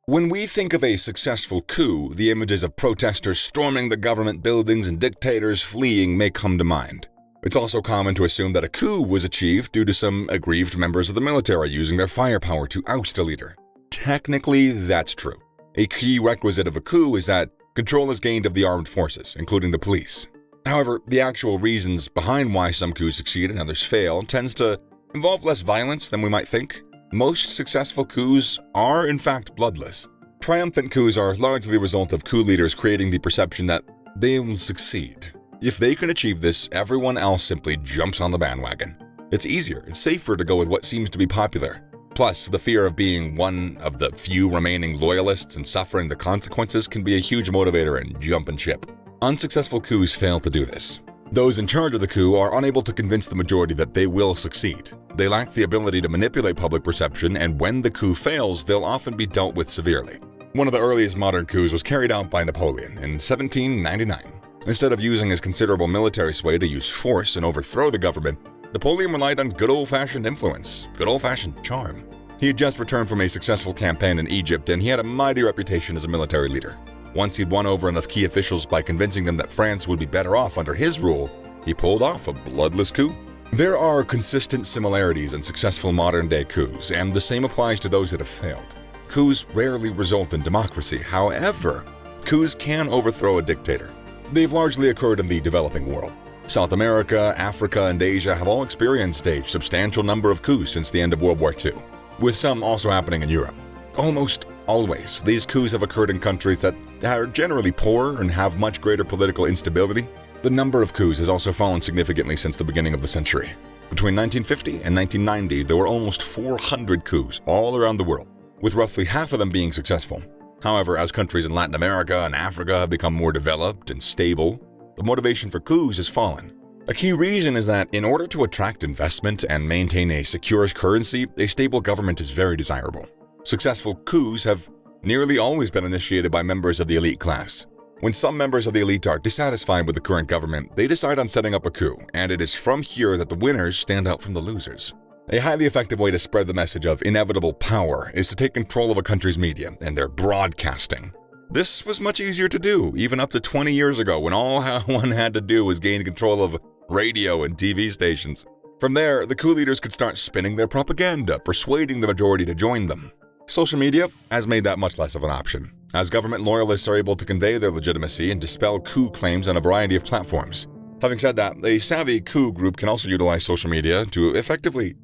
When we think of a successful coup, the images of protesters storming the government buildings and dictators fleeing may come to mind. It's also common to assume that a coup was achieved due to some aggrieved members of the military using their firepower to oust a leader. Technically, that's true. A key requisite of a coup is that control is gained of the armed forces, including the police. However, the actual reasons behind why some coups succeed and others fail tends to involve less violence than we might think. Most successful coups are, in fact, bloodless. Triumphant coups are largely the result of coup leaders creating the perception that they will succeed. If they can achieve this, everyone else simply jumps on the bandwagon. It's easier and safer to go with what seems to be popular. Plus, the fear of being one of the few remaining loyalists and suffering the consequences can be a huge motivator in jumping ship. Unsuccessful coups fail to do this. Those in charge of the coup are unable to convince the majority that they will succeed. They lack the ability to manipulate public perception, and when the coup fails, they'll often be dealt with severely. One of the earliest modern coups was carried out by Napoleon in 1799. Instead of using his considerable military sway to use force and overthrow the government, Napoleon relied on good old-fashioned influence, good old-fashioned charm. He had just returned from a successful campaign in Egypt, and he had a mighty reputation as a military leader. Once he'd won over enough key officials by convincing them that France would be better off under his rule, he pulled off a bloodless coup. There are consistent similarities in successful modern-day coups, and the same applies to those that have failed. Coups rarely result in democracy. However, coups can overthrow a dictator. They've largely occurred in the developing world. South America, Africa, and Asia have all experienced a substantial number of coups since the end of World War II, with some also happening in Europe. Almost always, these coups have occurred in countries that are generally poor and have much greater political instability. The number of coups has also fallen significantly since the beginning of the century. Between 1950 and 1990, there were almost 400 coups all around the world, with roughly half of them being successful. However, as countries in Latin America and Africa have become more developed and stable, the motivation for coups has fallen. A key reason is that in order to attract investment and maintain a secure currency, a stable government is very desirable. Successful coups have nearly always been initiated by members of the elite class. When some members of the elite are dissatisfied with the current government, they decide on setting up a coup, and it is from here that the winners stand out from the losers. A highly effective way to spread the message of inevitable power is to take control of a country's media and their broadcasting. This was much easier to do, even up to 20 years ago, when all one had to do was gain control of radio and TV stations. From there, the coup leaders could start spinning their propaganda, persuading the majority to join them. Social media has made that much less of an option, as government loyalists are able to convey their legitimacy and dispel coup claims on a variety of platforms. Having said that, a savvy coup group can also utilize social media to effectively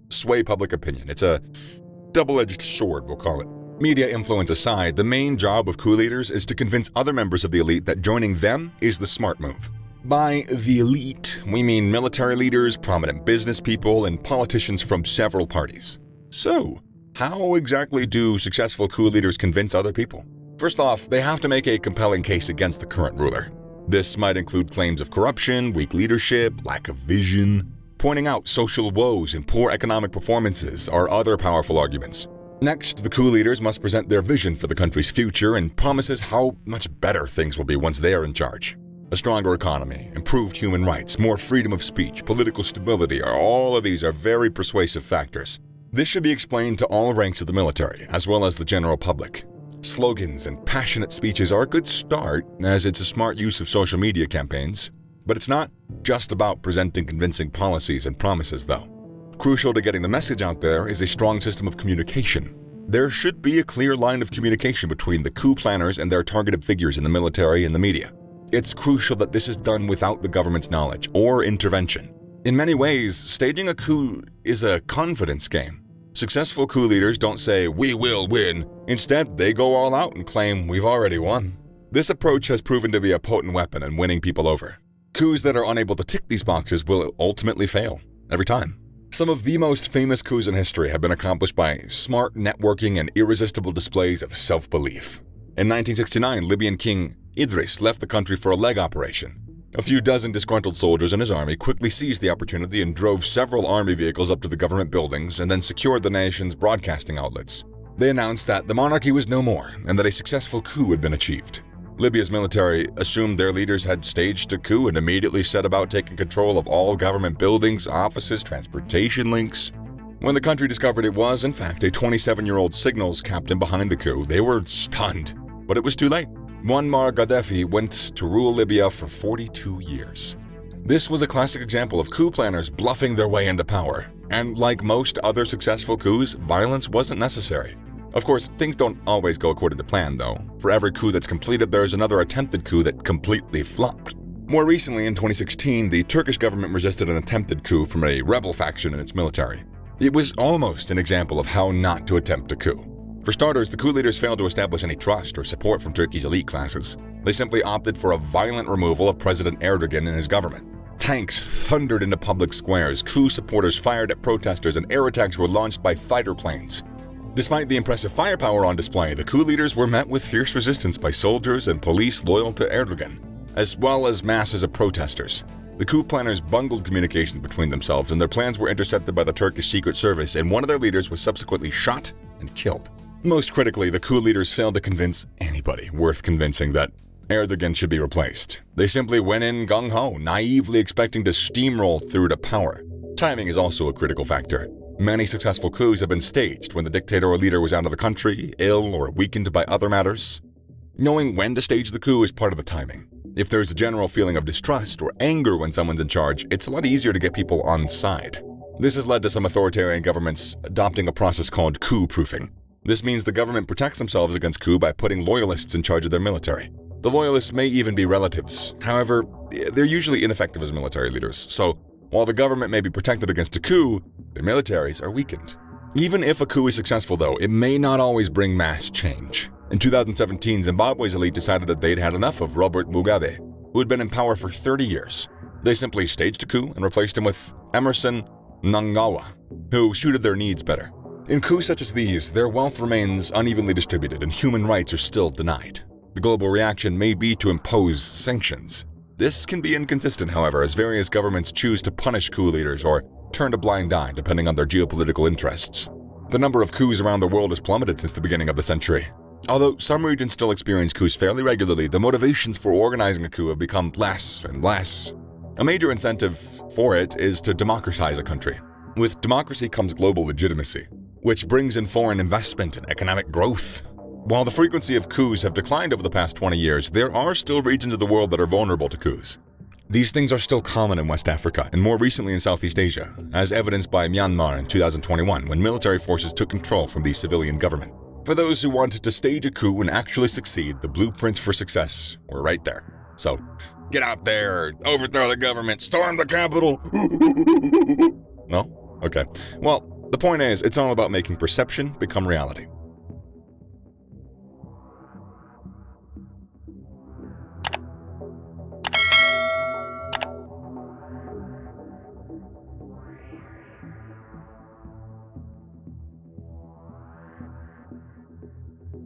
sway public opinion. It's a double-edged sword, we'll call it. Media influence aside, the main job of coup leaders is to convince other members of the elite that joining them is the smart move. By the elite, we mean military leaders, prominent business people, and politicians from several parties. So, how exactly do successful coup leaders convince other people? First off, they have to make a compelling case against the current ruler. This might include claims of corruption, weak leadership, lack of vision. Pointing out social woes and poor economic performances are other powerful arguments. Next, the coup leaders must present their vision for the country's future and promises how much better things will be once they are in charge. A stronger economy, improved human rights, more freedom of speech, political stability, all of these are very persuasive factors. This should be explained to all ranks of the military, as well as the general public. Slogans and passionate speeches are a good start, as it's a smart use of social media campaigns. But it's not just about presenting convincing policies and promises, though. Crucial to getting the message out there is a strong system of communication. There should be a clear line of communication between the coup planners and their targeted figures in the military and the media. It's crucial that this is done without the government's knowledge or intervention. In many ways, staging a coup is a confidence game. Successful coup leaders don't say, "We will win." Instead, they go all out and claim, "We've already won." This approach has proven to be a potent weapon in winning people over. Coups that are unable to tick these boxes will ultimately fail, every time. Some of the most famous coups in history have been accomplished by smart networking and irresistible displays of self-belief. In 1969, Libyan King Idris left the country for a leg operation. A few dozen disgruntled soldiers in his army quickly seized the opportunity and drove several army vehicles up to the government buildings and then secured the nation's broadcasting outlets. They announced that the monarchy was no more and that a successful coup had been achieved. Libya's military assumed their leaders had staged a coup and immediately set about taking control of all government buildings, offices, transportation links. When the country discovered it was, in fact, a 27-year-old signals captain behind the coup, they were stunned. But it was too late. Muammar Gaddafi went to rule Libya for 42 years. This was a classic example of coup planners bluffing their way into power. And like most other successful coups, violence wasn't necessary. Of course, things don't always go according to plan, though. For every coup that's completed, there's another attempted coup that completely flopped. More recently, in 2016, the Turkish government resisted an attempted coup from a rebel faction in its military. It was almost an example of how not to attempt a coup. For starters, the coup leaders failed to establish any trust or support from Turkey's elite classes. They simply opted for a violent removal of President Erdogan and his government. Tanks thundered into public squares, coup supporters fired at protesters, and air attacks were launched by fighter planes. Despite the impressive firepower on display, the coup leaders were met with fierce resistance by soldiers and police loyal to Erdogan, as well as masses of protesters. The coup planners bungled communication between themselves, and their plans were intercepted by the Turkish Secret Service, and one of their leaders was subsequently shot and killed. Most critically, the coup leaders failed to convince anybody worth convincing that Erdogan should be replaced. They simply went in gung-ho, naively expecting to steamroll through to power. Timing is also a critical factor. Many successful coups have been staged when the dictator or leader was out of the country, ill, or weakened by other matters. Knowing when to stage the coup is part of the timing. If there's a general feeling of distrust or anger when someone's in charge, it's a lot easier to get people on side. This has led to some authoritarian governments adopting a process called coup-proofing. This means the government protects themselves against coup by putting loyalists in charge of their military. The loyalists may even be relatives. However, they're usually ineffective as military leaders, so while the government may be protected against a coup, the militaries are weakened. Even if a coup is successful, though, it may not always bring mass change. In 2017, Zimbabwe's elite decided that they'd had enough of Robert Mugabe, who had been in power for 30 years. They simply staged a coup and replaced him with Emerson Mnangagwa, who suited their needs better. In coups such as these, their wealth remains unevenly distributed and human rights are still denied. The global reaction may be to impose sanctions. This can be inconsistent, however, as various governments choose to punish coup leaders or turn a blind eye depending on their geopolitical interests. The number of coups around the world has plummeted since the beginning of the century. Although some regions still experience coups fairly regularly, the motivations for organizing a coup have become less and less. A major incentive for it is to democratize a country. With democracy comes global legitimacy, which brings in foreign investment and economic growth. While the frequency of coups have declined over the past 20 years, there are still regions of the world that are vulnerable to coups. These things are still common in West Africa and more recently in Southeast Asia, as evidenced by Myanmar in 2021 when military forces took control from the civilian government. For those who wanted to stage a coup and actually succeed, the blueprints for success were right there. So, get out there, overthrow the government, storm the Capitol. No? Okay. Well, the point is, it's all about making perception become reality.